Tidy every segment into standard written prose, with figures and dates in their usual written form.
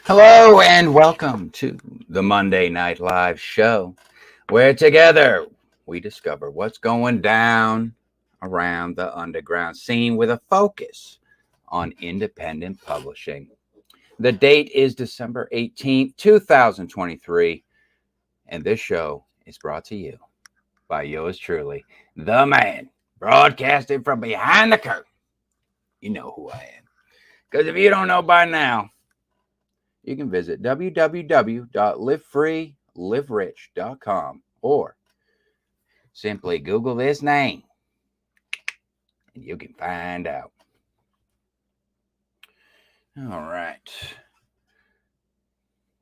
Hello and welcome to the Monday Night Live show, where together we discover what's going down around the underground scene with a focus on independent publishing. The date is December 18th, 2023, and this show is brought to you by yours truly, the man, broadcasting from behind the curtain. You know who I am. Because if you don't know by now, you can visit www.livefreeliverich.com or simply Google this name and you can find out. All right.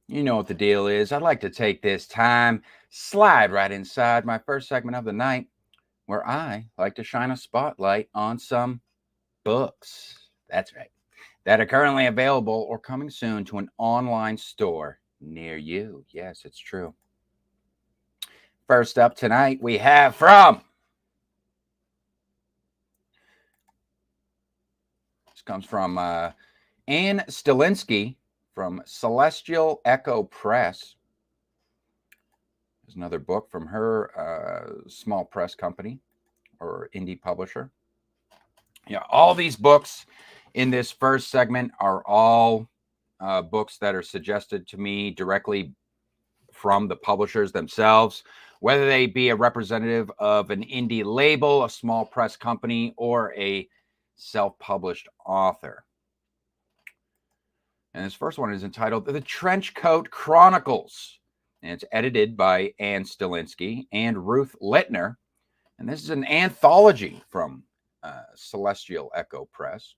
You know what the deal is. I'd like to take this time, slide right inside my first segment of the night, where I like to shine a spotlight on some books. That's right. That are currently available or coming soon to an online store near you. Yes, it's true. First up tonight, we have this comes from Anne Stilinski from Celestial Echo Press. There's another book from her small press company or indie publisher. Yeah, all these books in this first segment are all books that are suggested to me directly from the publishers themselves, whether they be a representative of an indie label, a small press company, or a self-published author. And this first one is entitled The Trenchcoat Chronicles, and it's edited by Anne Stilinski and Ruth Littner. And this is an anthology from Celestial Echo Press.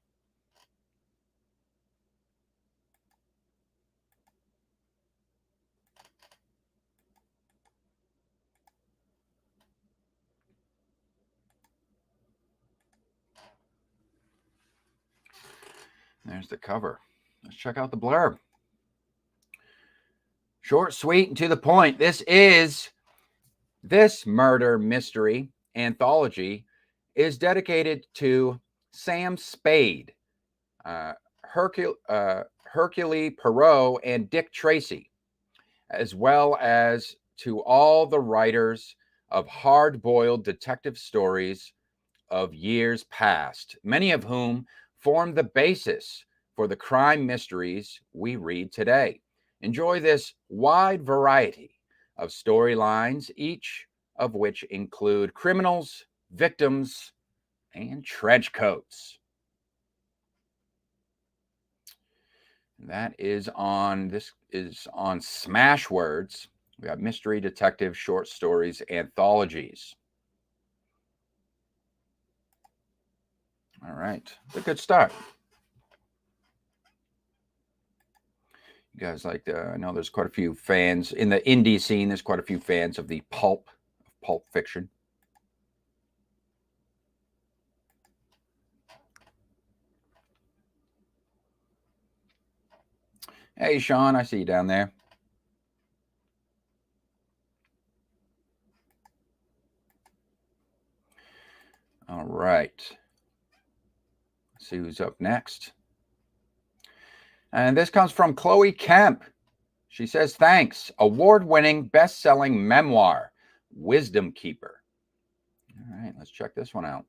There's the cover. Let's check out the blurb. Short, sweet, and to the point. This murder mystery anthology is dedicated to Sam Spade, Hercule Poirot, and Dick Tracy, as well as to all the writers of hard-boiled detective stories of years past, many of whom form the basis for the crime mysteries we read today. Enjoy this wide variety of storylines, each of which include criminals, victims, and trench coats. This is on Smashwords. We have mystery detective short stories anthologies. All right, it's a good start. You guys like I know there's quite a few fans in the indie scene. There's quite a few fans of the pulp fiction. Hey, Sean, I see you down there. All right. Let's see who's up next. And this comes from Chloe Kemp. She says, thanks. Award-winning, best-selling memoir, Wisdom Keeper. All right, let's check this one out.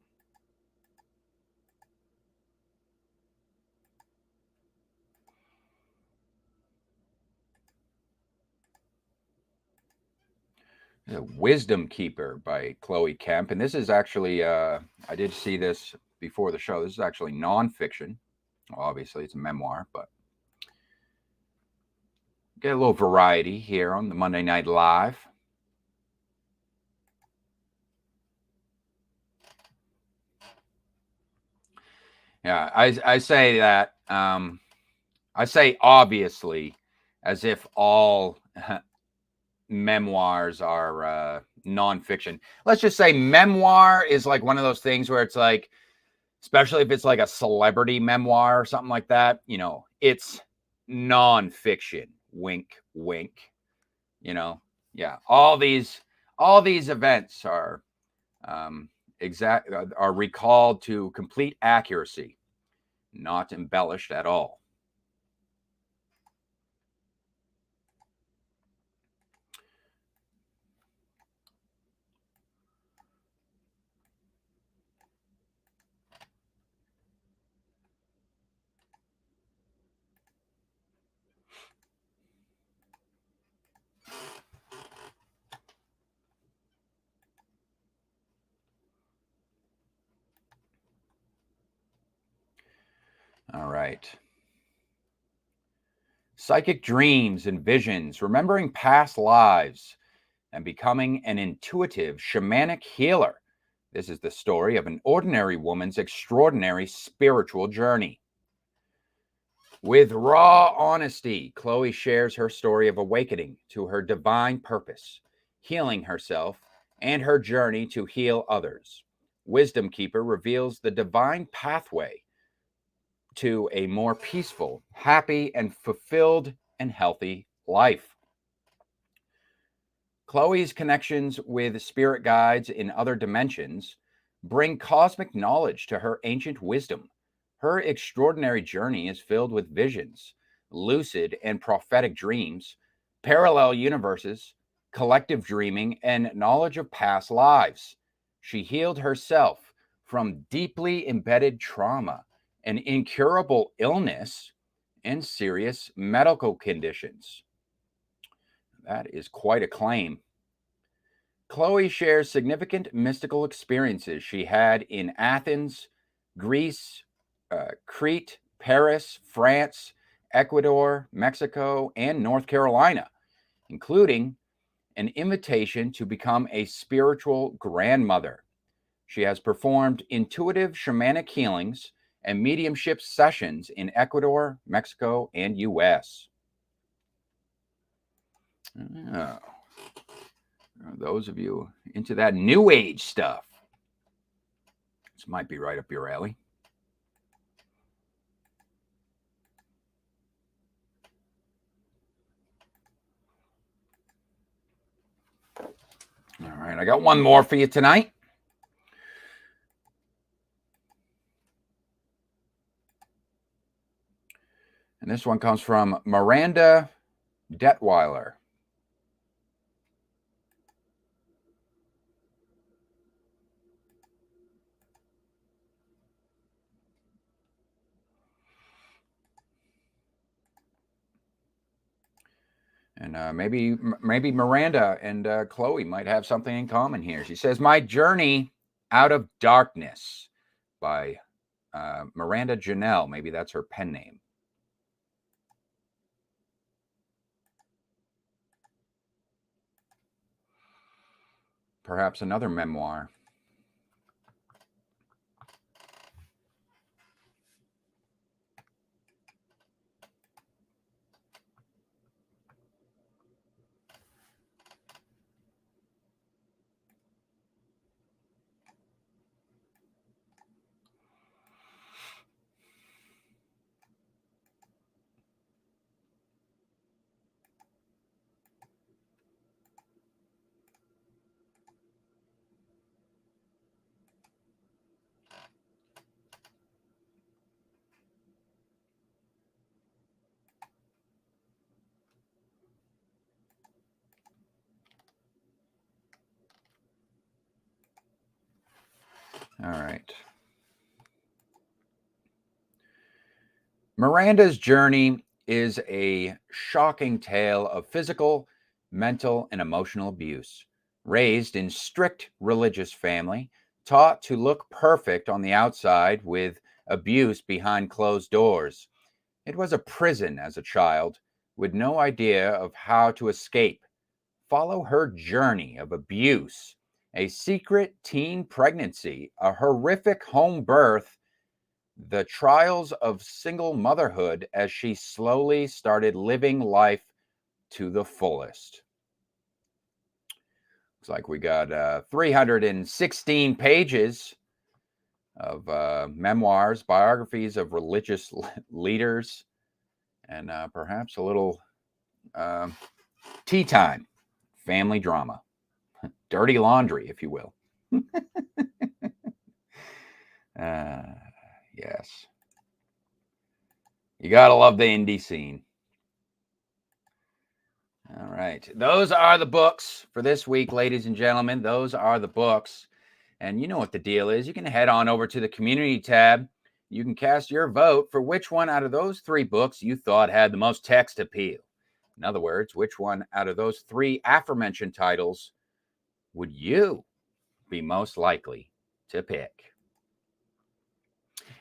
The Wisdom Keeper by Chloe Kemp. And this is actually, I did see this before the show. This is actually nonfiction. Well, obviously, it's a memoir, but get a little variety here on the Monday Night Live. Yeah, I say that. I say obviously as if all memoirs are nonfiction. Let's just say memoir is like one of those things where it's like, especially if it's like a celebrity memoir or something like that, you know, it's nonfiction. Wink, wink. You know, yeah. All these events are are recalled to complete accuracy, not embellished at all. All right. Psychic dreams and visions, remembering past lives, and becoming an intuitive shamanic healer. This is the story of an ordinary woman's extraordinary spiritual journey. With raw honesty, Chloe shares her story of awakening to her divine purpose, healing herself, and her journey to heal others. Wisdom Keeper reveals the divine pathway to a more peaceful, happy, and fulfilled and healthy life. Chloe's connections with spirit guides in other dimensions bring cosmic knowledge to her ancient wisdom. Her extraordinary journey is filled with visions, lucid and prophetic dreams, parallel universes, collective dreaming, and knowledge of past lives. She healed herself from deeply embedded trauma, an incurable illness, and serious medical conditions. That is quite a claim. Chloe shares significant mystical experiences she had in Athens, Greece, Crete, Paris, France, Ecuador, Mexico, and North Carolina, including an invitation to become a spiritual grandmother. She has performed intuitive shamanic healings and mediumship sessions in Ecuador, Mexico, and US. Oh. Those of you into that new age stuff, this might be right up your alley. All right, I got one more for you tonight. And this one comes from Miranda Detweiler. And maybe Miranda and Chloe might have something in common here. She says, "My Journey Out of Darkness" by Miranda Janelle. Maybe that's her pen name. Perhaps another memoir. All right. Miranda's journey is a shocking tale of physical, mental, and emotional abuse. Raised in strict religious family, taught to look perfect on the outside with abuse behind closed doors. It was a prison as a child, with no idea of how to escape. Follow her journey of abuse, a secret teen pregnancy, a horrific home birth, the trials of single motherhood as she slowly started living life to the fullest. Looks like we got 316 pages of memoirs, biographies of religious leaders, and perhaps a little tea time, family drama, dirty laundry, if you will. Yes. You got to love the indie scene. All right. Those are the books for this week, ladies and gentlemen. Those are the books. And you know what the deal is. You can head on over to the community tab. You can cast your vote for which one out of those three books you thought had the most text appeal. In other words, which one out of those three aforementioned titles would you be most likely to pick?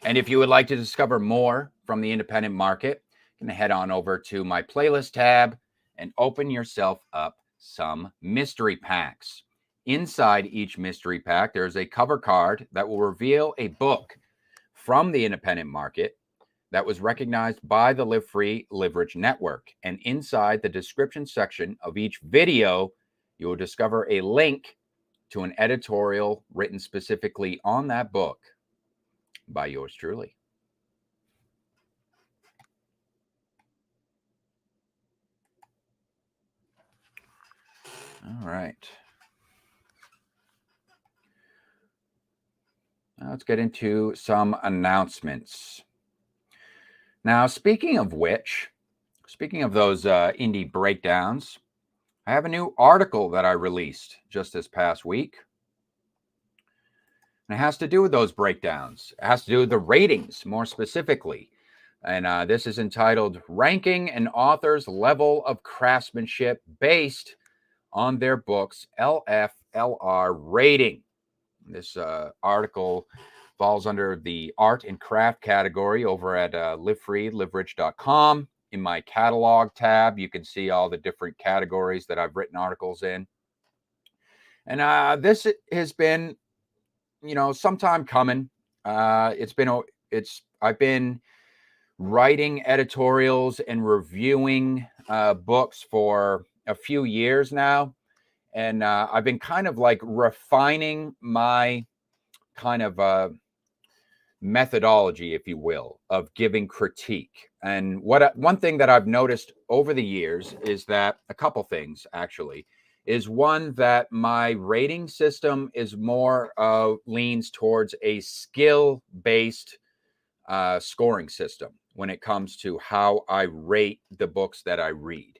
And if you would like to discover more from the independent market, you can head on over to my playlist tab and open yourself up some mystery packs. Inside each mystery pack, there's a cover card that will reveal a book from the independent market that was recognized by the Live Free, Live Rich Network. And inside the description section of each video, you will discover a link to an editorial written specifically on that book by yours truly. All right. Now let's get into some announcements. Now, speaking of which, speaking of those indie breakdowns, I have a new article that I released just this past week. And it has to do with those breakdowns. It has to do with the ratings, more specifically. And this is entitled Ranking an Author's Level of Craftsmanship Based on Their Book's LFLR Rating. This article falls under the art and craft category over at livefreeliverich.com. In my catalog tab, you can see all the different categories that I've written articles in. And this has been, some time coming. I've been writing editorials and reviewing books for a few years now. And I've been kind of like refining my kind of methodology, if you will, of giving critique. And one thing that I've noticed over the years is that a couple things actually is one, that my rating system is more leans towards a skill-based scoring system when it comes to how I rate the books that I read.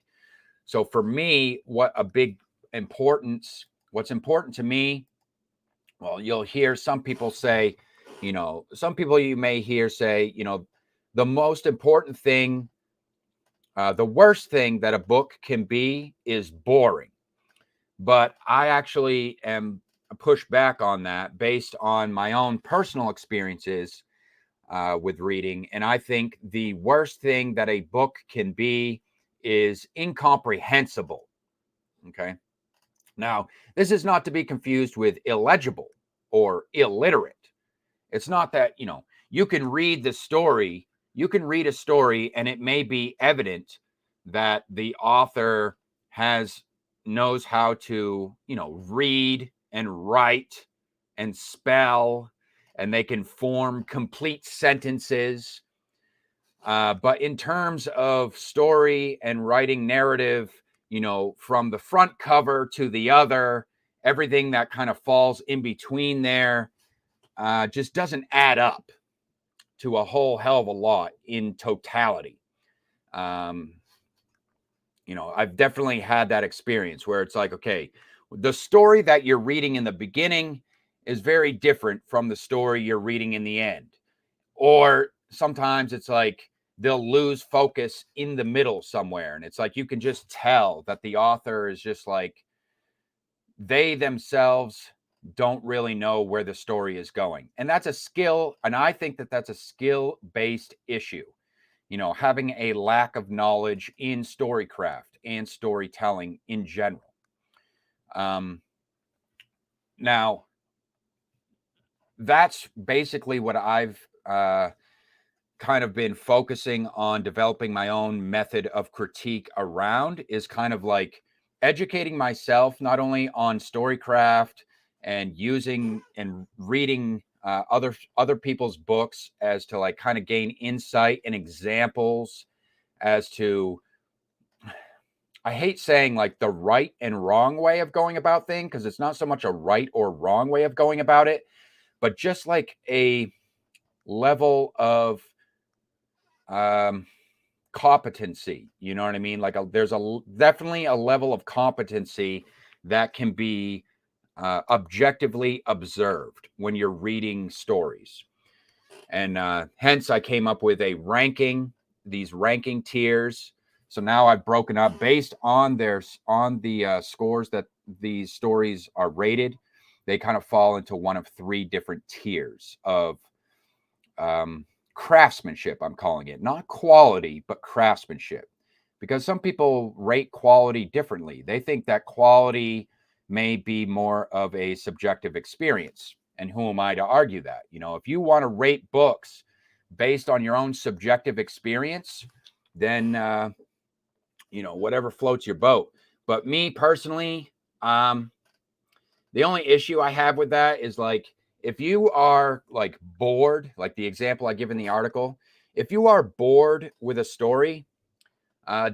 So for me, what's important to me, well, you'll hear some people say, some people you may hear say, the most important thing, the worst thing that a book can be is boring. But I actually am pushed back on that based on my own personal experiences with reading. And I think the worst thing that a book can be is incomprehensible. Okay. Now, this is not to be confused with illegible or illiterate. It's not that, you can read a story and it may be evident that the author knows how to, read and write and spell, and they can form complete sentences. But in terms of story and writing narrative, from the front cover to the other, everything that kind of falls in between there just doesn't add up to a whole hell of a lot in totality. I've definitely had that experience where it's like, okay, the story that you're reading in the beginning is very different from the story you're reading in the end. Or sometimes it's like they'll lose focus in the middle somewhere. And it's like, you can just tell that the author is just like, they themselves don't really know where the story is going. And that's a skill. And I think that that's a skill-based issue. Having a lack of knowledge in storycraft and storytelling in general. Now, that's basically what I've kind of been focusing on developing my own method of critique around, is kind of like educating myself not only on storycraft and using and reading other people's books as to like kind of gain insight and examples as to, I hate saying like the right and wrong way of going about things, because it's not so much a right or wrong way of going about it, but just like a level of competency. You know what I mean? Like there's definitely a level of competency that can be objectively observed when you're reading stories. And hence I came up with these ranking tiers. So now I've broken up based on the scores that these stories are rated. They kind of fall into one of three different tiers of craftsmanship, I'm calling it, not quality, but craftsmanship, because some people rate quality differently. They think that quality may be more of a subjective experience. And who am I to argue that? If you want to rate books based on your own subjective experience, then, whatever floats your boat. But me personally, the only issue I have with that is, like, if you are like bored, like the example I give in the article, if you are bored with a story,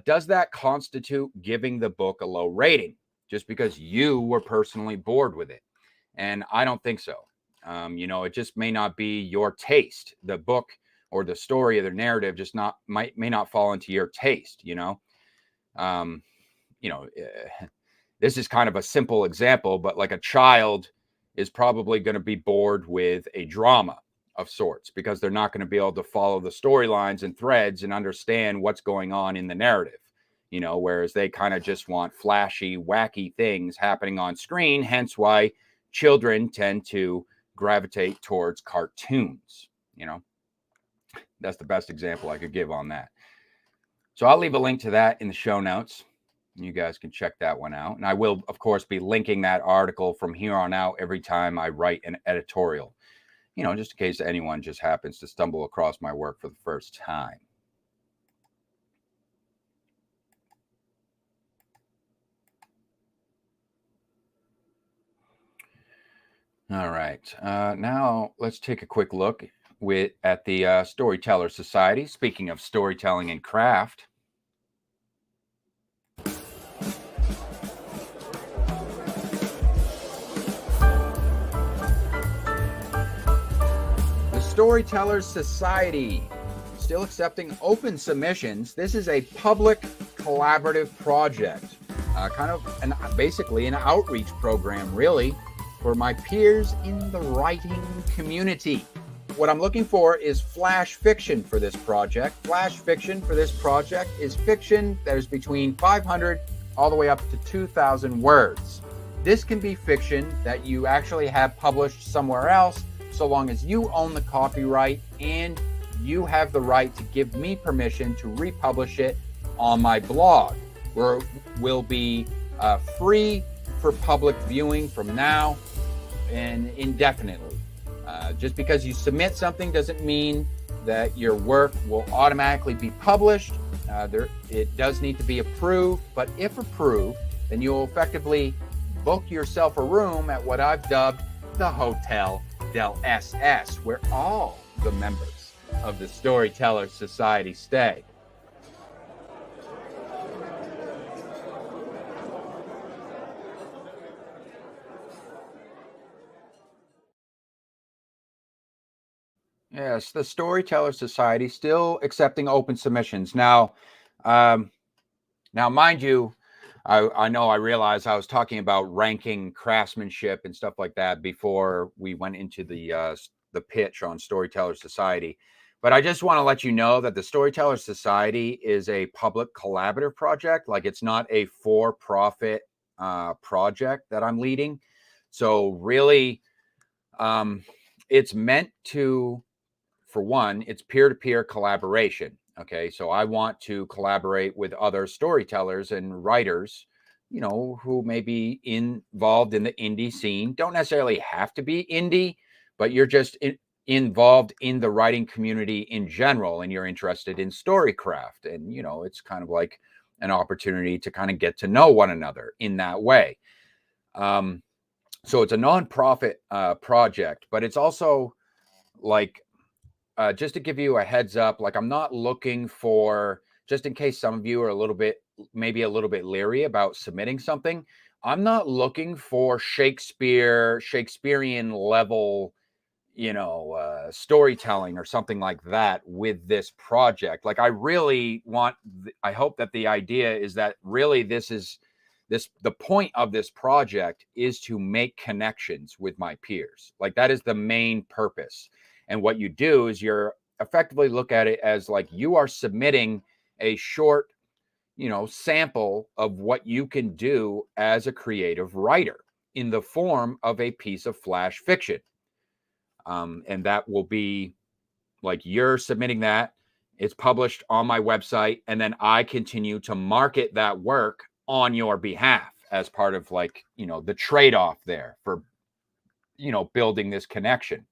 does that constitute giving the book a low rating just because you were personally bored with it? And I don't think so. It just may not be your taste. The book or the story or the narrative just may not fall into your taste. This is kind of a simple example, but like a child is probably going to be bored with a drama of sorts because they're not going to be able to follow the storylines and threads and understand what's going on in the narrative, whereas they kind of just want flashy, wacky things happening on screen, hence why children tend to gravitate towards cartoons. That's the best example I could give on that. So I'll leave a link to that in the show notes. You guys can check that one out. And I will, of course, be linking that article from here on out every time I write an editorial, just in case anyone just happens to stumble across my work for the first time. All right. Now let's take a quick look at the Storytellers Society. Speaking of storytelling and craft. Storytellers Society, still accepting open submissions. This is a public collaborative project, basically an outreach program, really, for my peers in the writing community. What I'm looking for is flash fiction for this project. Flash fiction for this project is fiction that is between 500 all the way up to 2,000 words. This can be fiction that you actually have published somewhere else, so long as you own the copyright and you have the right to give me permission to republish it on my blog, where it will be free for public viewing from now and indefinitely. Just because you submit something doesn't mean that your work will automatically be published. It does need to be approved, but if approved, then you'll effectively book yourself a room at what I've dubbed the Hotel Del SS, where all the members of the Storytellers Society stay. Yes, the Storytellers Society still accepting open submissions. Now, mind you, I know I realized I was talking about ranking craftsmanship and stuff like that before we went into the pitch on Storytellers Society. But I just want to let you know that the Storytellers Society is a public collaborative project. Like, it's not a for-profit project that I'm leading. So really, it's meant to, for one, it's peer-to-peer collaboration. Okay, so I want to collaborate with other storytellers and writers, who may be involved in the indie scene. Don't necessarily have to be indie, but you're just involved in the writing community in general, and you're interested in storycraft. And, it's kind of like an opportunity to kind of get to know one another in that way. So it's a nonprofit project, but it's also like, just to give you a heads up, like, I'm not looking for, just in case some of you are maybe a little bit leery about submitting something, I'm not looking for Shakespearean level, storytelling or something like that with this project. Like, I hope that the idea is that really the point of this project is to make connections with my peers. Like, that is the main purpose. And what you do is you're effectively look at it as like you are submitting a short, sample of what you can do as a creative writer in the form of a piece of flash fiction. And that will be like you're submitting that, it's published on my website, and then I continue to market that work on your behalf as part of, like, you know, the trade-off there for, you know, building this connection.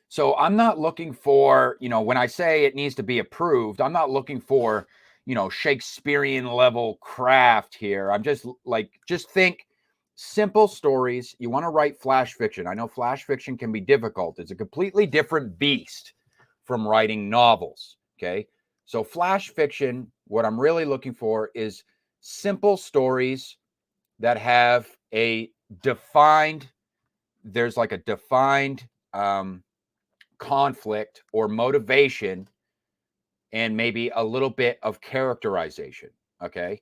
So I'm not looking for, you know, when I say it needs to be approved, I'm not looking for, you know, Shakespearean level craft here. I'm just like, just think simple stories. You want to write flash fiction. I know flash fiction can be difficult. It's a completely different beast from writing novels. Okay. So flash fiction, what I'm really looking for is simple stories that have a defined, there's like a defined conflict or motivation, and maybe a little bit of characterization. Okay.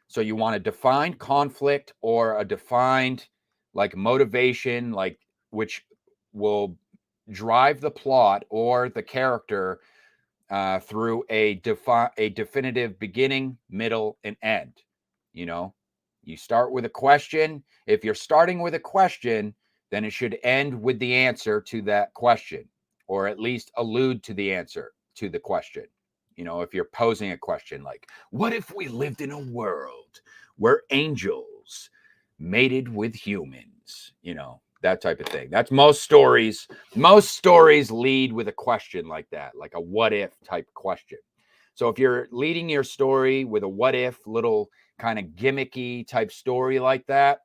So you want a defined conflict or a defined like motivation, like which will drive the plot or the character through a definitive beginning, middle, and end. You know, you start with a question. If you're starting with a question, then it should end with the answer to that question, or at least allude to the answer to the question. You know, if you're posing a question like, what if we lived in a world where angels mated with humans? You know, that type of thing. That's most stories. Most stories lead with a question like that, like a what if type question. So if you're leading your story with a what if little kind of gimmicky type story like that,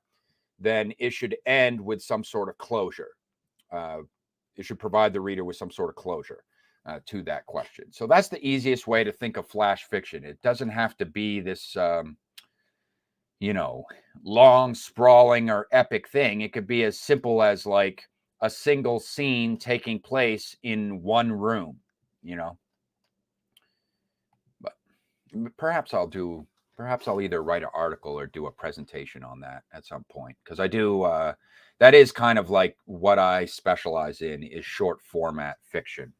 then it should end with some sort of closure. It should provide the reader with some sort of closure to that question. So that's the easiest way to think of flash fiction. It doesn't have to be this, you know, long, sprawling or epic thing. It could be as simple as like a single scene taking place in one room, you know. But perhaps I'll either write an article or do a presentation on that at some point, because I do that is kind of like what I specialize in, is short format fiction.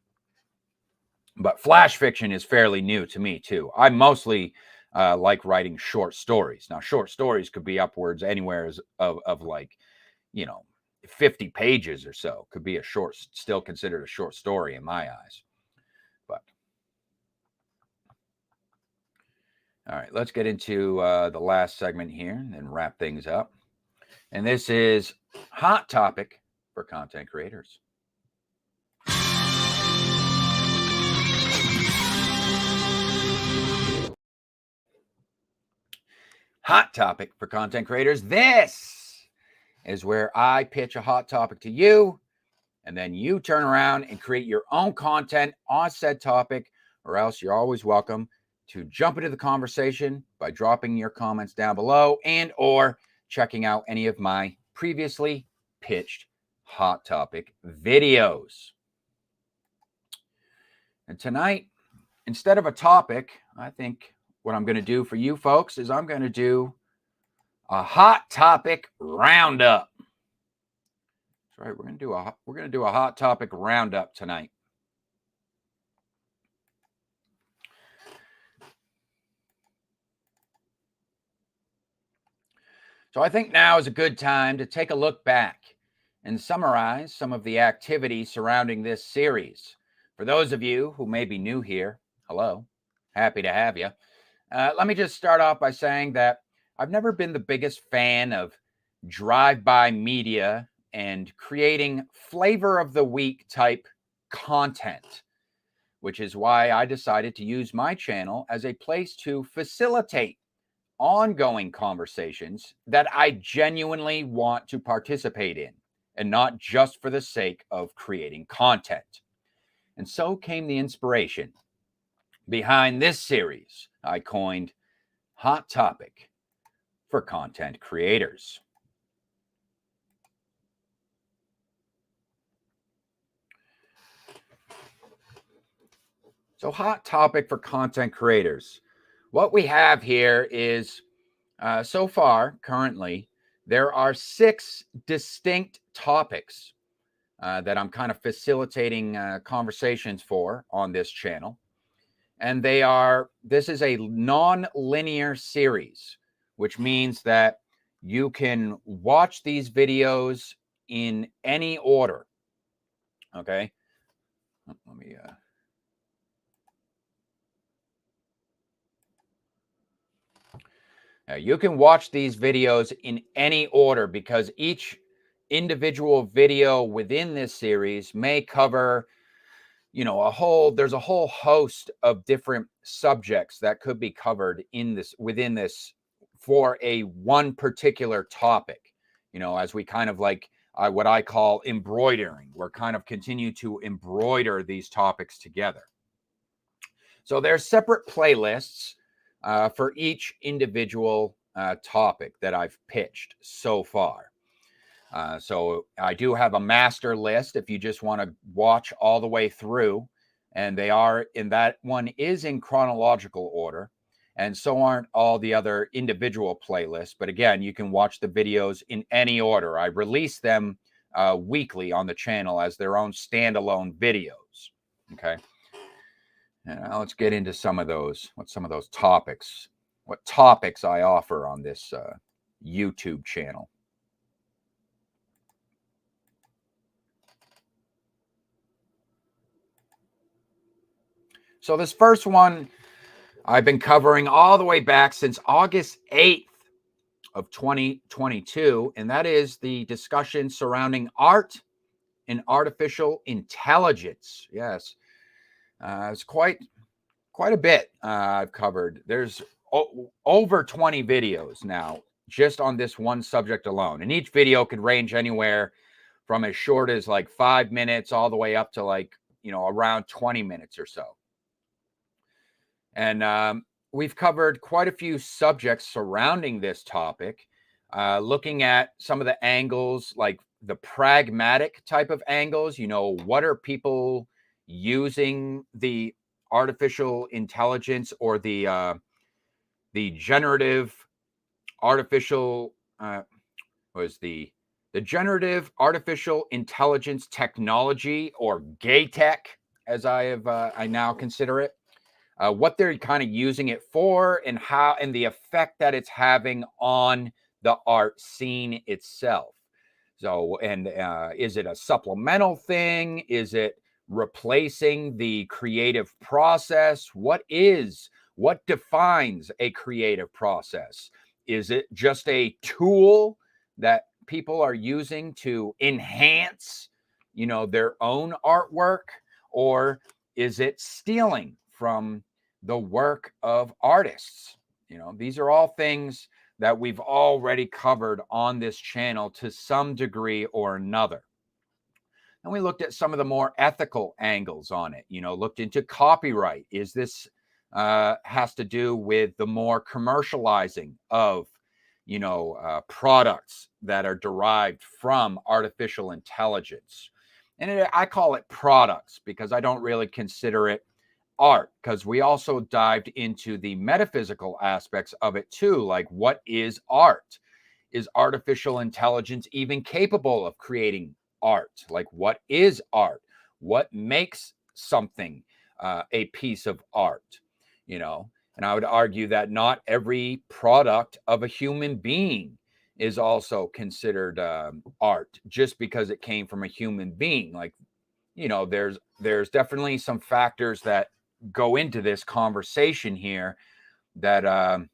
But flash fiction is fairly new to me too. I mostly like writing short stories. Now, short stories could be upwards anywhere of like, you know, 50 pages or so. Could be still considered a short story in my eyes. But all right, let's get into the last segment here and wrap things up. And this is Hot Topic for Content Creators. Hot Topic for Content Creators. This is where I pitch a hot topic to you, and then you turn around and create your own content on said topic, or else you're always welcome to jump into the conversation by dropping your comments down below and or checking out any of my previously pitched hot topic videos. And tonight, instead of a topic, I think what I'm going to do for you folks is I'm going to do a hot topic roundup. That's right. We're going to do a hot topic roundup tonight. So I think now is a good time to take a look back and summarize some of the activity surrounding this series. For those of you who may be new here, hello, happy to have you. Let me just start off by saying that I've never been the biggest fan of drive-by media and creating flavor of the week type content, which is why I decided to use my channel as a place to facilitate ongoing conversations that I genuinely want to participate in, and not just for the sake of creating content. And so came the inspiration behind this series I coined Hot Topic for Content Creators. So Hot Topic for Content Creators. What we have here is, so far, currently, there are 6 distinct topics that I'm kind of facilitating conversations for on this channel. And this is a non-linear series, which means that you can watch these videos in any order. Okay. Let me you can watch these videos in any order because each individual video within this series may cover, you know, there's a whole host of different subjects that could be covered within this for a one particular topic, you know, as we kind of like what I call embroidering. We're kind of continue to embroider these topics together. So there's separate playlists for each individual topic that I've pitched so far. So I do have a master list if you just want to watch all the way through, and they are in that one is in chronological order, and so aren't all the other individual playlists. But again, you can watch the videos in any order. I release them weekly on the channel as their own standalone videos. Okay. And now let's get into some of those topics, what topics I offer on this YouTube channel. So this first one I've been covering all the way back since August 8th of 2022, and that is the discussion surrounding art and artificial intelligence. Yes, it's quite a bit I've covered. There's over 20 videos now just on this one subject alone, and each video could range anywhere from as short as like 5 minutes all the way up to like, you know, around 20 minutes or so. And we've covered quite a few subjects surrounding this topic, looking at some of the angles, like the pragmatic type of angles. You know, what are people using the artificial intelligence or the generative artificial the generative artificial intelligence technology, or GATEC, as I now consider it. What they're kind of using it for, and how, and the effect that it's having on the art scene itself. So, and is it a supplemental thing? Is it replacing the creative process? What defines a creative process? Is it just a tool that people are using to enhance, you know, their own artwork? Or is it stealing from the work of artists? You know, these are all things that we've already covered on this channel to some degree or another. And we looked at some of the more ethical angles on it, you know, looked into copyright. Is this has to do with the more commercializing of, you know, products that are derived from artificial intelligence? And I call it products because I don't really consider it art, because we also dived into the metaphysical aspects of it too. Like, what is art? Is artificial intelligence even capable of creating art? Like, what is art? What makes something a piece of art? You know, and I would argue that not every product of a human being is also considered art just because it came from a human being. Like, you know, there's definitely some factors that go into this conversation here that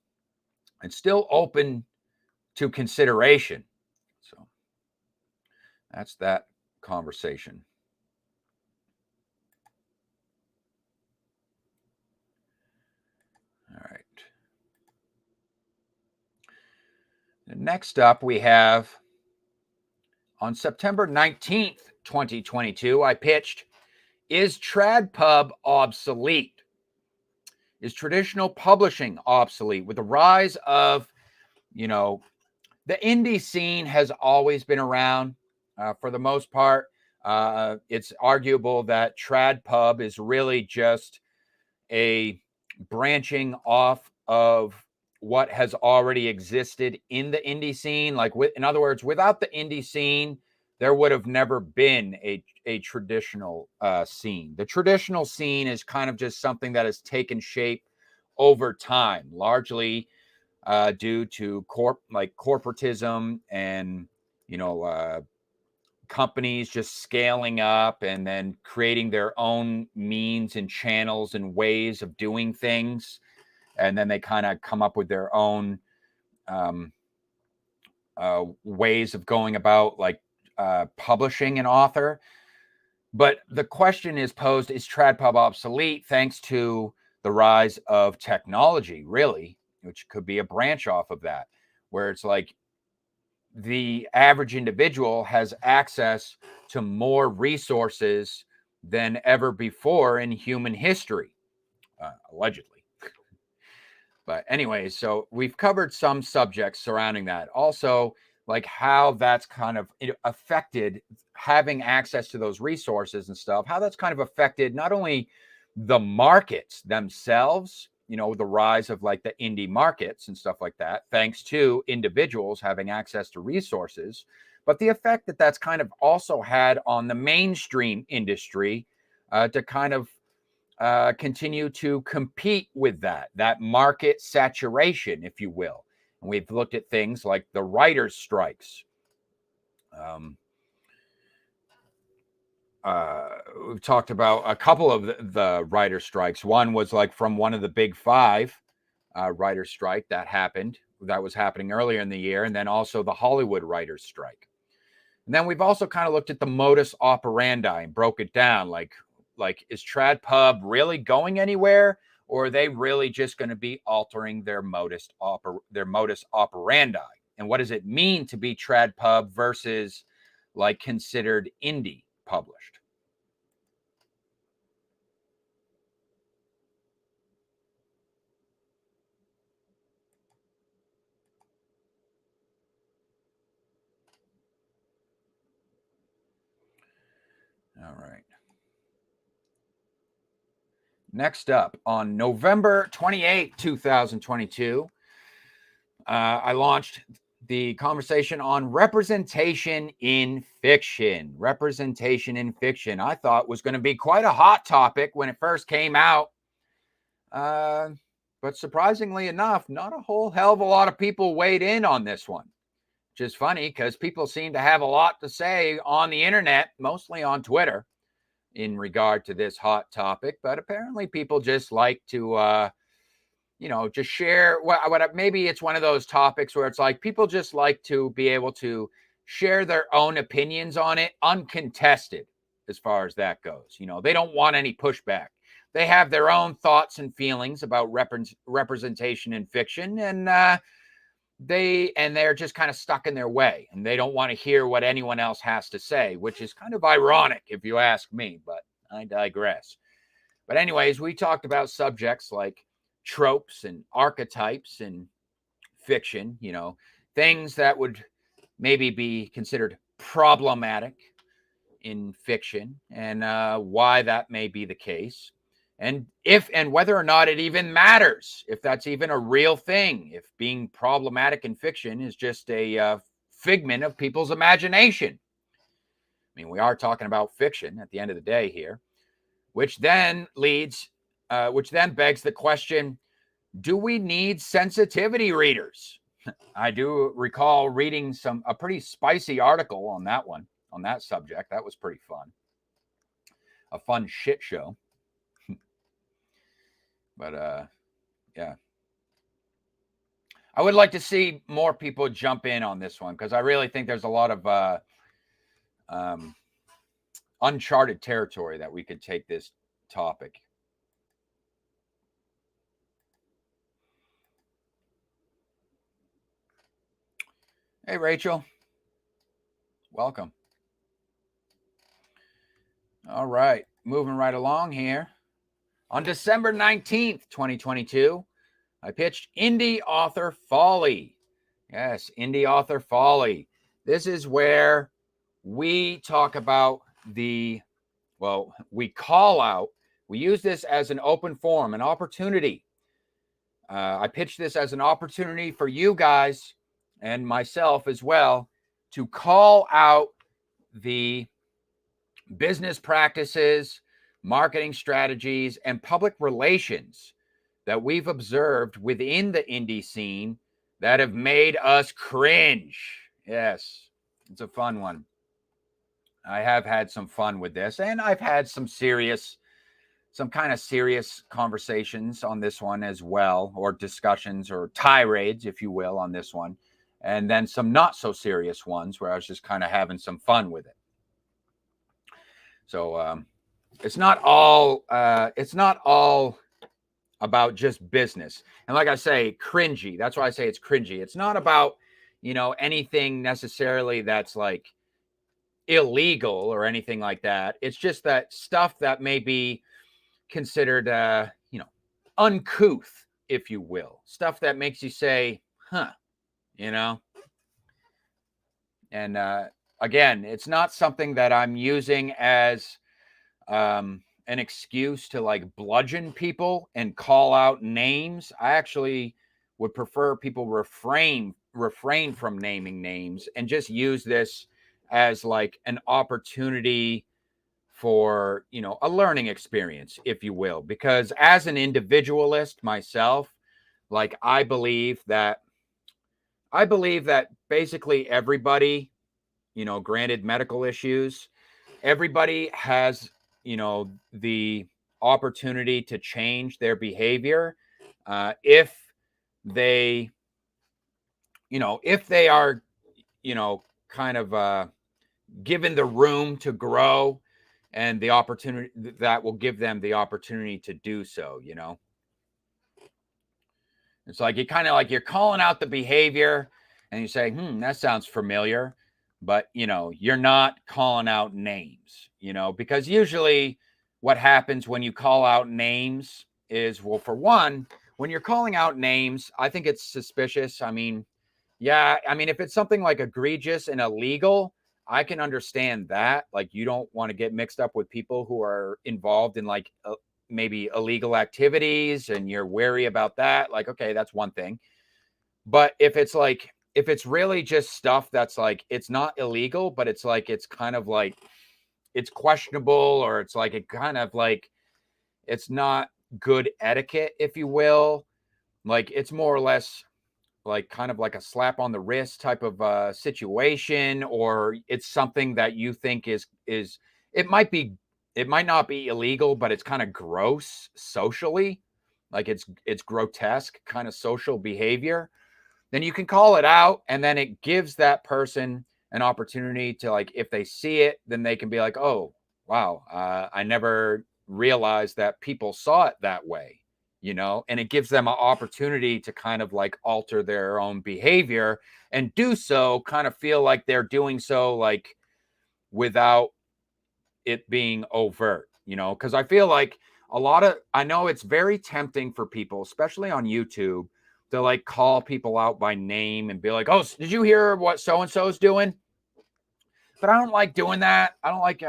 it's still open to consideration. So that's that conversation. All right. Next up, we have on September 19th, 2022, I pitched, is TradPub obsolete? Is traditional publishing obsolete? With the rise of, you know, the indie scene has always been around for the most part. It's arguable that TradPub is really just a branching off of what has already existed in the indie scene. Like, in other words, without the indie scene, there would have never been a traditional scene. The traditional scene is kind of just something that has taken shape over time, largely due to corporatism and, you know, companies just scaling up and then creating their own means and channels and ways of doing things. And then they kind of come up with their own ways of going about like publishing an author. But the question is posed, is TradPub obsolete thanks to the rise of technology, really, which could be a branch off of that, where it's like the average individual has access to more resources than ever before in human history, allegedly. But anyways, so we've covered some subjects surrounding that. Also, like how that's kind of affected having access to those resources and stuff, how that's kind of affected not only the markets themselves, you know, the rise of like the indie markets and stuff like that, thanks to individuals having access to resources, but the effect that that's kind of also had on the mainstream industry to kind of continue to compete with that market saturation, if you will. And we've looked at things like the writers' strikes. We've talked about a couple of the writer strikes. One was like from one of the big five writer strike that was happening earlier in the year, and then also the Hollywood writers strike. And then we've also kind of looked at the modus operandi and broke it down. Like is TradPub really going anywhere, or are they really just going to be altering their modus operandi? And what does it mean to be TradPub versus like considered indie published? All right. Next up, on November 28, 2022, I launched the conversation on representation in fiction. Representation in fiction, I thought, was going to be quite a hot topic when it first came out. But surprisingly enough, not a whole hell of a lot of people weighed in on this one, which is funny because people seem to have a lot to say on the internet, mostly on Twitter, in regard to this hot topic. But apparently people just like to just share what maybe it's one of those topics where it's like people just like to be able to share their own opinions on it uncontested as far as that goes. You know, they don't want any pushback. They have their own thoughts and feelings about representation in fiction, and they're just kind of stuck in their way, and they don't want to hear what anyone else has to say, which is kind of ironic if you ask me, but I digress. But anyways, we talked about subjects like tropes and archetypes in fiction, you know, things that would maybe be considered problematic in fiction, and why that may be the case, and whether or not it even matters, if that's even a real thing, if being problematic in fiction is just a figment of people's imagination. I mean, we are talking about fiction at the end of the day here, which then begs the question, do we need sensitivity readers? I do recall reading a pretty spicy article on that subject. That was pretty fun. A fun shit show. But yeah. I would like to see more people jump in on this one, because I really think there's a lot of uncharted territory that we could take this topic. Hey, Rachel. Welcome. All right. Moving right along here. On December 19th, 2022, I pitched Indie Author Folly. Yes, Indie Author Folly. This is where we talk about we use this as an open forum, an opportunity. I pitched this as an opportunity for you guys and myself as well to call out the business practices, marketing strategies, and public relations that we've observed within the indie scene that have made us cringe. Yes, it's a fun one. I have had some fun with this, and I've had some kind of serious conversations on this one as well, or discussions or tirades, if you will, on this one. And then some not so serious ones where I was just kind of having some fun with it. So it's not all about just business. And like I say, cringy. That's why I say it's cringy. It's not about, anything necessarily that's like illegal or anything like that. It's just that stuff that may be considered, uncouth, if you will. Stuff that makes you say, huh, And again, it's not something that I'm using as an excuse to like bludgeon people and call out names. I actually would prefer people refrain from naming names and just use this as like an opportunity for, a learning experience, if you will, because as an individualist myself, like I believe that basically everybody, granted medical issues, everybody has, the opportunity to change their behavior if they, if they are, kind of given the room to grow and the opportunity that will give them the opportunity to do so, It's like you're calling out the behavior and you say, that sounds familiar. But, you're not calling out names, because usually what happens when you call out names is, well, for one, when you're calling out names, I think it's suspicious. I mean, if it's something like egregious and illegal, I can understand that. Like, you don't want to get mixed up with people who are involved in like maybe illegal activities and you're wary about that. Like, okay, that's one thing. But if it's really just stuff that's like, it's not illegal, but it's like, it's kind of like, it's questionable, or it's like, it kind of like, it's not good etiquette, if you will. Like, it's more or less like kind of like a slap on the wrist type of situation, or it's something that you think is, it might not be illegal, but it's kind of gross socially. Like it's grotesque kind of social behavior. Then you can call it out, and then it gives that person an opportunity to, like, if they see it, then they can be like, oh, wow, I never realized that people saw it that way, and it gives them an opportunity to kind of like alter their own behavior and do so, kind of feel like they're doing so like without it being overt, because I feel like I know it's very tempting for people, especially on YouTube, to like call people out by name and be like, oh, did you hear what so-and-so is doing? But I don't like doing that. I don't like,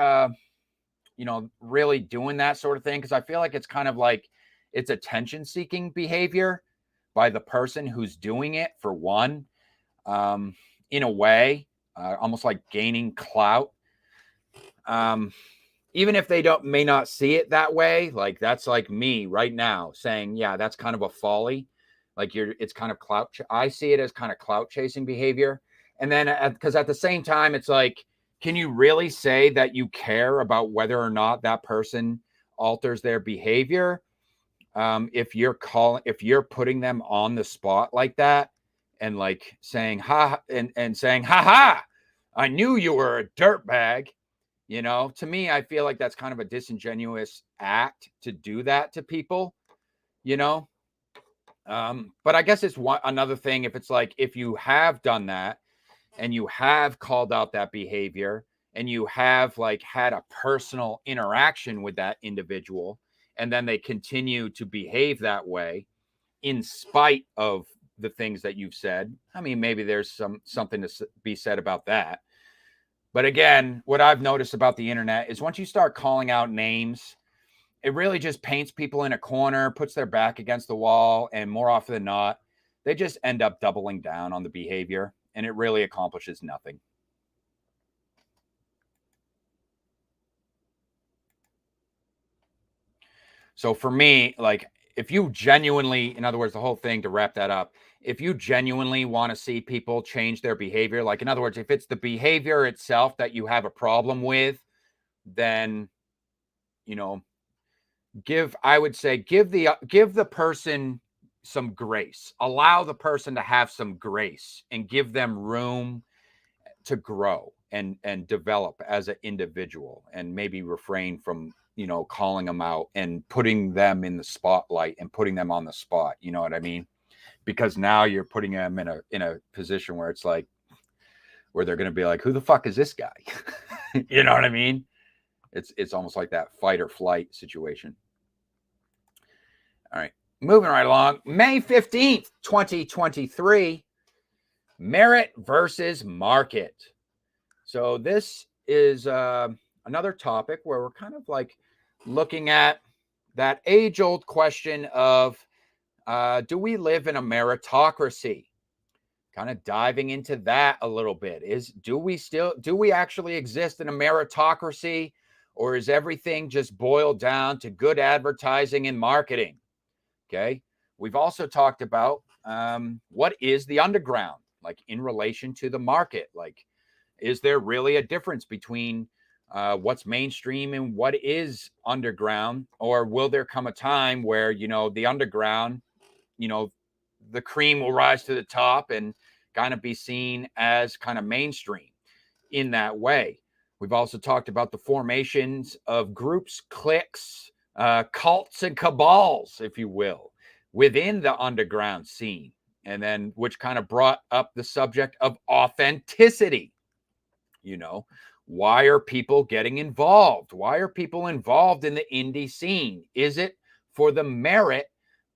really doing that sort of thing, because I feel like it's kind of like it's attention-seeking behavior by the person who's doing it, for one, in a way, almost like gaining clout. Even if they may not see it that way, like that's like me right now saying, yeah, that's kind of a folly. Like it's kind of I see it as kind of clout chasing behavior. And then because at the same time, it's like, can you really say that you care about whether or not that person alters their behavior? If you're putting them on the spot like that and like saying, and saying, ha, I knew you were a dirtbag. To me, I feel like that's kind of a disingenuous act to do that to people, but I guess it's another thing. If it's like, if you have done that and you have called out that behavior and you have like had a personal interaction with that individual, and then they continue to behave that way in spite of the things that you've said, I mean, maybe there's something to be said about that. But again, what I've noticed about the internet is once you start calling out names, it really just paints people in a corner, puts their back against the wall, and more often than not, they just end up doubling down on the behavior, and it really accomplishes nothing. So for me, like, if you genuinely, in other words, the whole thing, to wrap that up, if you genuinely want to see people change their behavior, like in other words, if it's the behavior itself that you have a problem with, then, I would say give the person some grace, allow the person to have some grace and give them room to grow and develop as an individual, and maybe refrain from, calling them out and putting them in the spotlight and putting them on the spot. You know what I mean? Because now you're putting them in a position where it's like, where they're going to be like, who the fuck is this guy? You know what I mean? It's almost like that fight or flight situation. All right, moving right along. May 15th, 2023, merit versus market. So this is another topic where we're kind of like looking at that age-old question of, do we live in a meritocracy? Kind of diving into that a little bit. Do we actually exist in a meritocracy, or is everything just boiled down to good advertising and marketing? Okay. We've also talked about what is the underground, like in relation to the market. Like, is there really a difference between what's mainstream and what is underground? Or will there come a time where, the underground, the cream will rise to the top and kind of be seen as kind of mainstream in that way? We've also talked about the formations of groups, cliques, cults, and cabals, if you will, within the underground scene. And then, which kind of brought up the subject of authenticity. Why are people getting involved? Why are people involved in the indie scene? Is it for the merit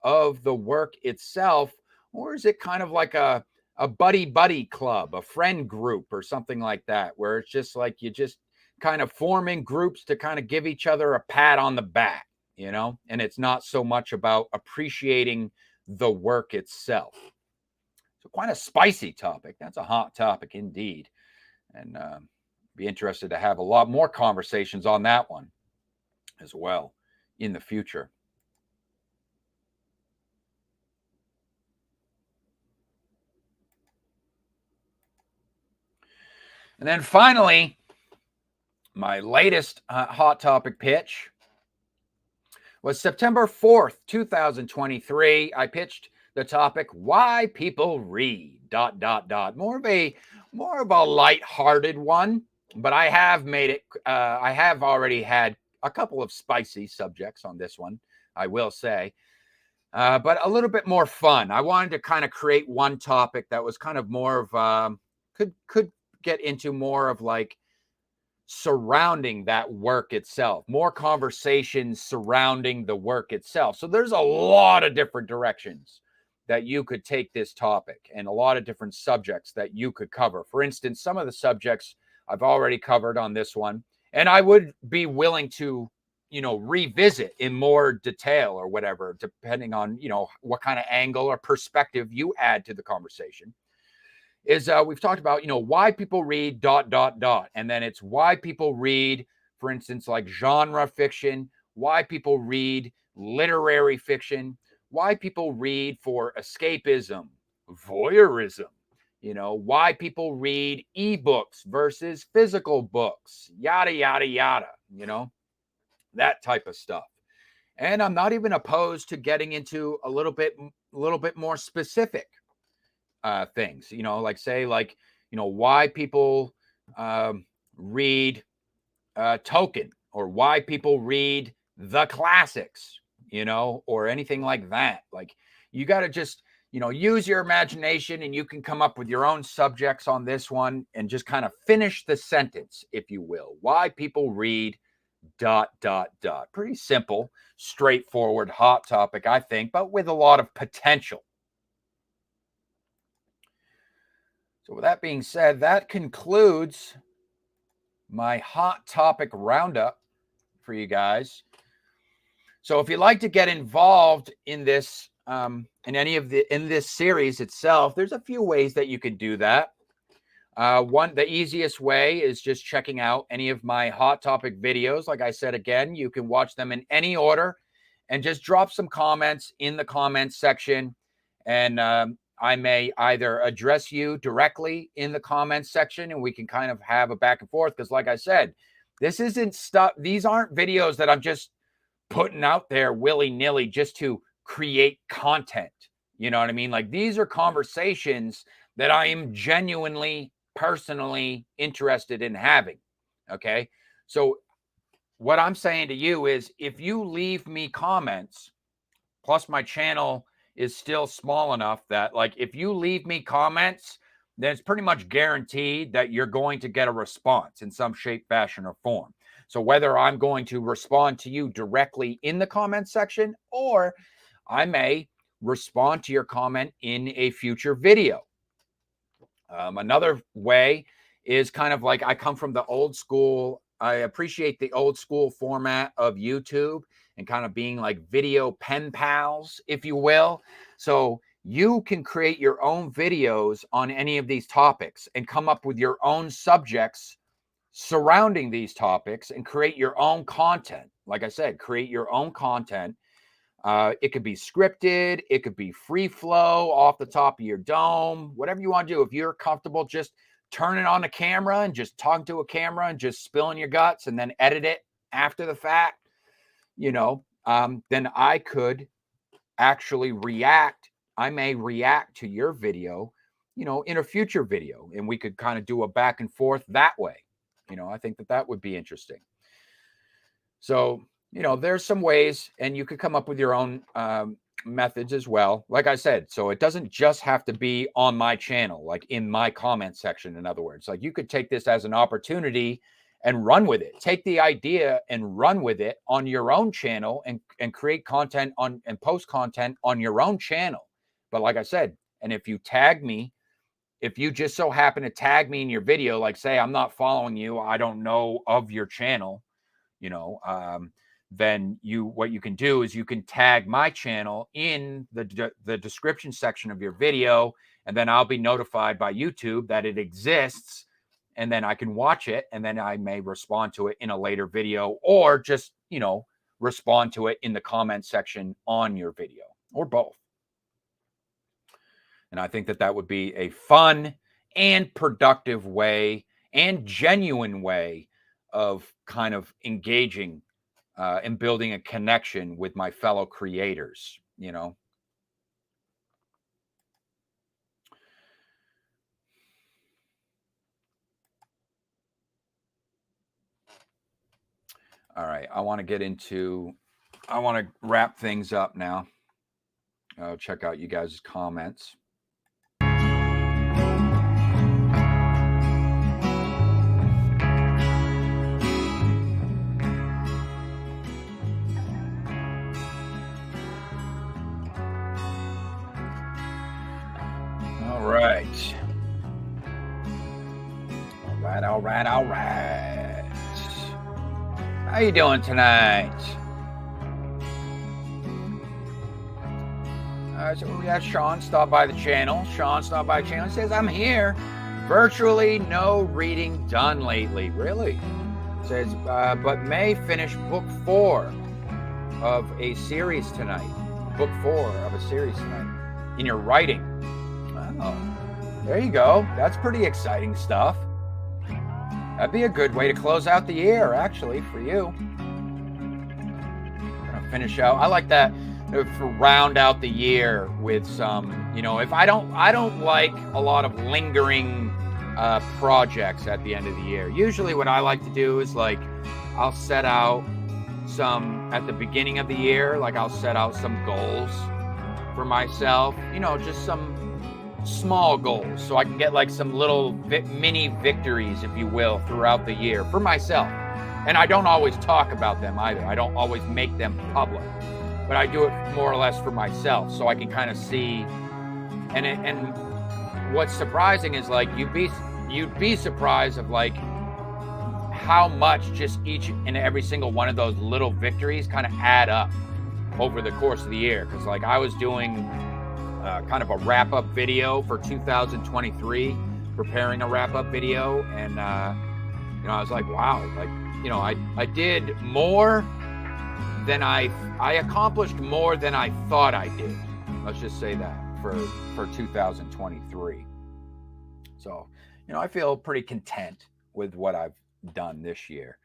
of the work itself, or is it kind of like a buddy club, a friend group or something like that, where it's just like you just kind of forming groups to kind of give each other a pat on the back, and it's not so much about appreciating the work itself. So quite a spicy topic. That's a hot topic indeed. And be interested to have a lot more conversations on that one as well in the future. And then finally, my latest hot topic pitch was September 4th, 2023. I pitched the topic, why people read, ... More of a lighthearted one, but I have made it, I have already had a couple of spicy subjects on this one, I will say, but a little bit more fun. I wanted to kind of create one topic that was kind of more of, could get into more of like surrounding that work itself, more conversations surrounding the work itself. So there's a lot of different directions that you could take this topic, and a lot of different subjects that you could cover. For instance, some of the subjects I've already covered on this one, and I would be willing to, revisit in more detail or whatever, depending on, what kind of angle or perspective you add to the conversation. Is we've talked about, why people read ... And then it's why people read, for instance, like genre fiction, why people read literary fiction, why people read for escapism, voyeurism, why people read ebooks versus physical books, yada, yada, yada, that type of stuff. And I'm not even opposed to getting into a little bit more specific things, like say, like, why people read Tolkien, or why people read the classics, or anything like that. Like, you got to just, use your imagination, and you can come up with your own subjects on this one and just kind of finish the sentence, if you will. Why people read ... Pretty simple, straightforward, hot topic, I think, but with a lot of potential. So with that being said, that concludes my hot topic roundup for you guys. So if you'd like to get involved in this, in this series itself, there's a few ways that you could do that. The easiest way is just checking out any of my hot topic videos. Like I said, again, you can watch them in any order, and just drop some comments in the comments section. And I may either address you directly in the comments section and we can kind of have a back and forth. Because like I said, this isn't stuff. These aren't videos that I'm just putting out there willy-nilly just to create content. You know what I mean? Like, these are conversations that I am genuinely, personally interested in having. Okay. So what I'm saying to you is, if you leave me comments, plus my channel is still small enough that, like, if you leave me comments, then it's pretty much guaranteed that you're going to get a response in some shape, fashion, or form. So whether I'm going to respond to you directly in the comment section, or I may respond to your comment in a future video. Another way is kind of like, I come from the old school. I appreciate the old school format of YouTube and kind of being like video pen pals, if you will. So you can create your own videos on any of these topics and come up with your own subjects surrounding these topics and create your own content. Like I said, create your own content. It could be scripted. It could be free flow off the top of your dome, whatever you want to do. If you're comfortable just turning on the camera and just talking to a camera and just spilling your guts and then edit it after the fact, you know, then I could actually react. I may react to your video, you know, in a future video, and we could kind of do a back and forth that way. You know, I think that that would be interesting. So, you know, there's some ways, and you could come up with your own methods as well. Like I said, so it doesn't just have to be on my channel, like in my comment section. In other words, like, you could take this as an opportunity and run with it. Take the idea and run with it on your own channel and create content on and post content on your own channel. But like I said, and if you tag me, if you just so happen to tag me in your video, like say I'm not following you, I don't know of your channel, you know, then what you can do is you can tag my channel in the description section of your video, and then I'll be notified by YouTube that it exists, and then I can watch it, and then I may respond to it in a later video, or just, you know, respond to it in the comment section on your video, or both. And I think that that would be a fun and productive way and genuine way of kind of engaging and building a connection with my fellow creators, you know. All right, I want to wrap things up now. Check out you guys' comments. All right. How you doing tonight? So we got Sean stop by the channel. He says, I'm here. Virtually no reading done lately. Really? Says, but may finish book 4 of a series tonight. Book 4 of a series tonight. In your writing. Oh, there you go. That's pretty exciting stuff. That'd be a good way to close out the year, actually, for you. Gonna finish out. I like that, to round out the year with some, you know, if I don't like a lot of lingering projects at the end of the year. Usually what I like to do is, like, I'll set out some at the beginning of the year, like I'll set out some goals for myself, you know, just some small goals, so I can get like some little mini victories, if you will, throughout the year for myself. And I don't always talk about them either. I don't always make them public, but I do it more or less for myself, so I can kind of see. And what's surprising is, like, you'd be surprised of like how much just each and every single one of those little victories kind of add up over the course of the year. Because like I was doing kind of a wrap-up video for 2023, preparing a wrap-up video, and you know, I was like, wow, like, you know, I did more than I accomplished more than I thought I did. Let's just say that for 2023. So, I feel pretty content with what I've done this year.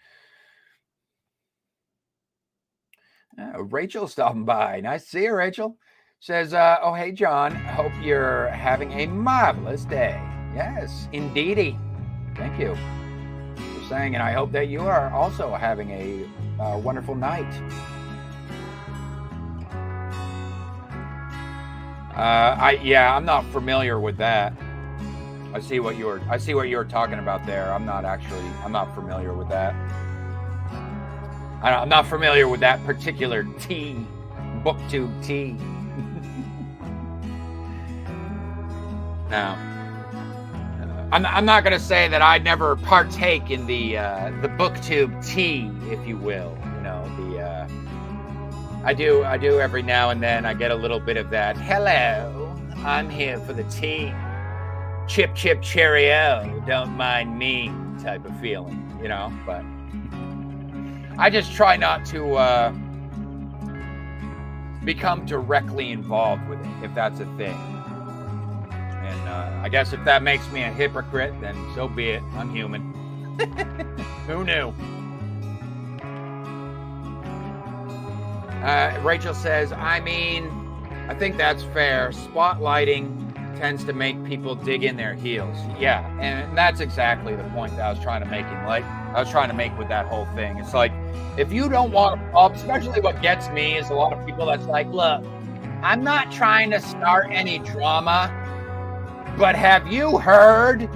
Rachel stopping by. Nice to see you, Rachel. Says, oh, hey, John. Hope you're having a marvelous day. Yes, indeedy. Thank you for saying, and I hope that you are also having a wonderful night. I'm not familiar with that. I see what you were talking about there. I'm not familiar with that. I'm not familiar with that particular tea, Booktube tea. No, I'm not going to say that I never partake in the Booktube tea, if you will. I do every now and then. I get a little bit of that. Hello, I'm here for the tea. Chip chip cheerio, don't mind me type of feeling, But I just try not to become directly involved with it, if that's a thing. And I guess if that makes me a hypocrite, then so be it. I'm human. Who knew? Rachel says, I think that's fair. Spotlighting tends to make people dig in their heels. Yeah, and that's exactly the point that I was trying to make with that whole thing. It's like, if you don't want to, especially what gets me is a lot of people that's like, look, I'm not trying to start any drama, but have you heard?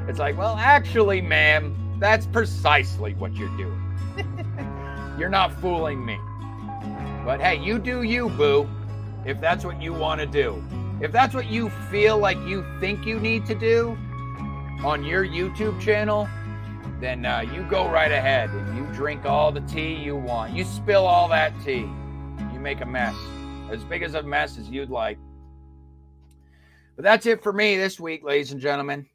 It's like, well, actually, ma'am, that's precisely what you're doing. You're not fooling me. But hey, you do you, boo. If that's what you want to do. If that's what you feel like you think you need to do on your YouTube channel, then you go right ahead and you drink all the tea you want. You spill all that tea. You make a mess. As big as a mess as you'd like. But that's it for me this week, ladies and gentlemen.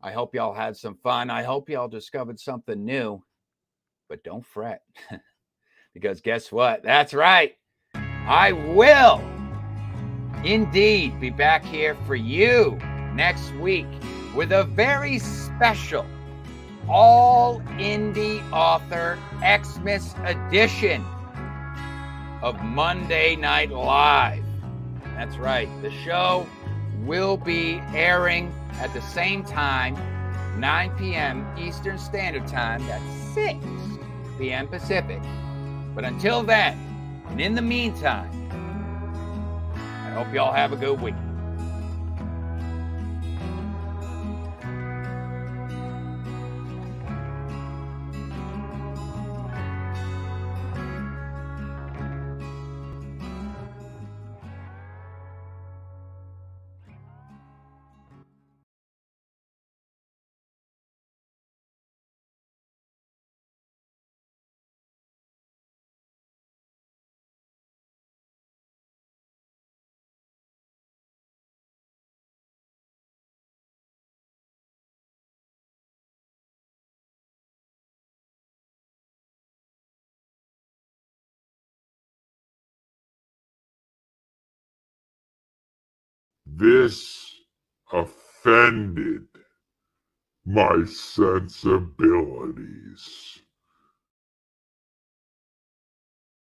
I hope y'all had some fun. I hope y'all discovered something new. But don't fret. Because guess what? That's right. I will indeed be back here for you next week with a very special all indie author Xmas edition of Monday Night Live. That's right. The show will be airing at the same time, 9 p.m. Eastern Standard Time. That's 6 p.m. Pacific. But until then, and in the meantime, I hope y'all have a good week. This offended my sensibilities.